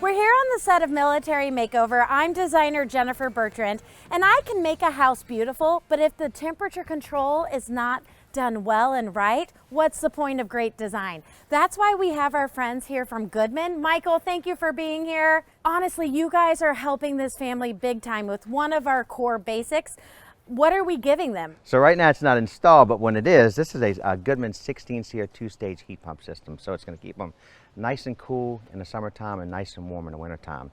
We're here on the set of Military Makeover. I'm designer Jennifer Bertrand, and I can make a house beautiful, but if the temperature control is not done well and right, what's the point of great design? That's why we have our friends here from Goodman. Michael, thank you for being here. Honestly, you guys are helping this family big time with one of our core basics. What are we giving them? So right now it's not installed, but when it is, this is a Goodman 16-SEER 2-stage heat pump system. So it's going to keep them nice and cool in the summertime and nice and warm in the wintertime.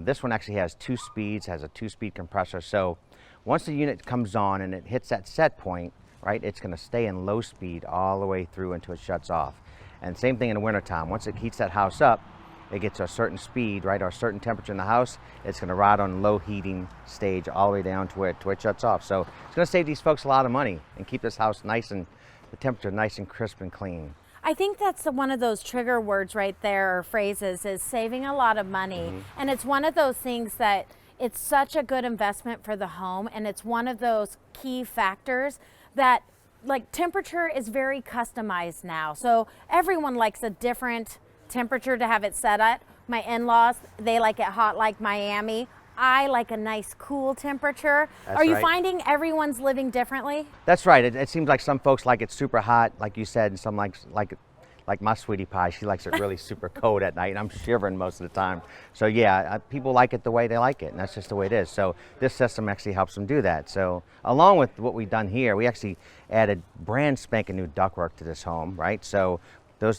This one actually has 2 speeds, has a 2-speed compressor. So once the unit comes on and it hits that set point, right, it's going to stay in low speed all the way through until it shuts off. And same thing in the wintertime. Once it heats that house up, it gets a certain speed, right, or a certain temperature in the house, it's going to ride on low heating stage all the way down to where it shuts off. So it's going to save these folks a lot of money and keep this house nice and the temperature nice and crisp and clean. I think that's one of those trigger words right there, or phrases, is saving a lot of money. And it's one of those things that it's such a good investment for the home, and it's one of those key factors that, like, temperature is very customized now. So everyone likes a different temperature to have it set at. My in-laws, they like it hot like Miami. I like a nice cool temperature. Are you finding everyone's living differently? That's right. It seems like some folks like it super hot, like you said, and some like my sweetie pie, she likes it really super cold at night, and I'm shivering most of the time. So yeah, people like it the way they like it, and that's just the way it is. So this system actually helps them do that. So along with what we've done here, we actually added brand spanking new ductwork to this home, right? So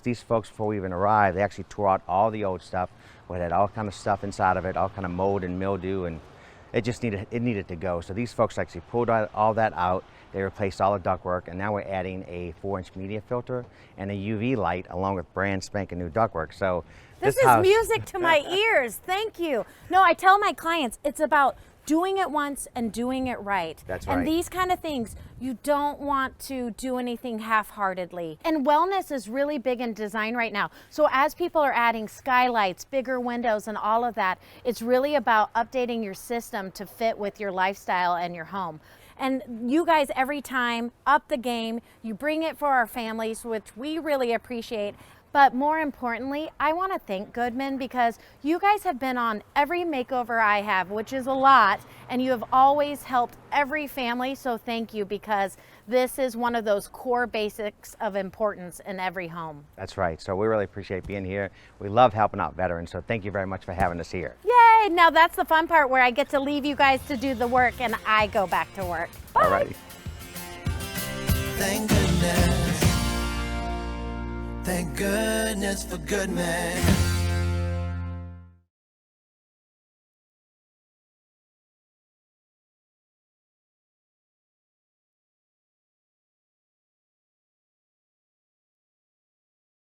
these folks, before we even arrived, they actually tore out all the old stuff. We had all kind of stuff inside of it, all kind of mold and mildew, and it just needed to go. So these folks actually pulled all that out. They replaced all the ductwork, and now we're adding a 4-inch media filter and a UV light along with brand spanking new ductwork. So this is music to my ears. Thank you. No, I tell my clients it's about doing it once and doing it right. That's right. And these kind of things, you don't want to do anything half-heartedly. And wellness is really big in design right now. So as people are adding skylights, bigger windows, and all of that, it's really about updating your system to fit with your lifestyle and your home. And you guys, every time, up the game. You bring it for our families, which we really appreciate. But more importantly, I want to thank Goodman, because you guys have been on every makeover I have, which is a lot, and you have always helped every family. So thank you, because this is one of those core basics of importance in every home. That's right. So we really appreciate being here. We love helping out veterans. So thank you very much for having us here. Yay! Now that's the fun part, where I get to leave you guys to do the work and I go back to work. Bye. All righty. Thank goodness. Thank goodness for Goodman.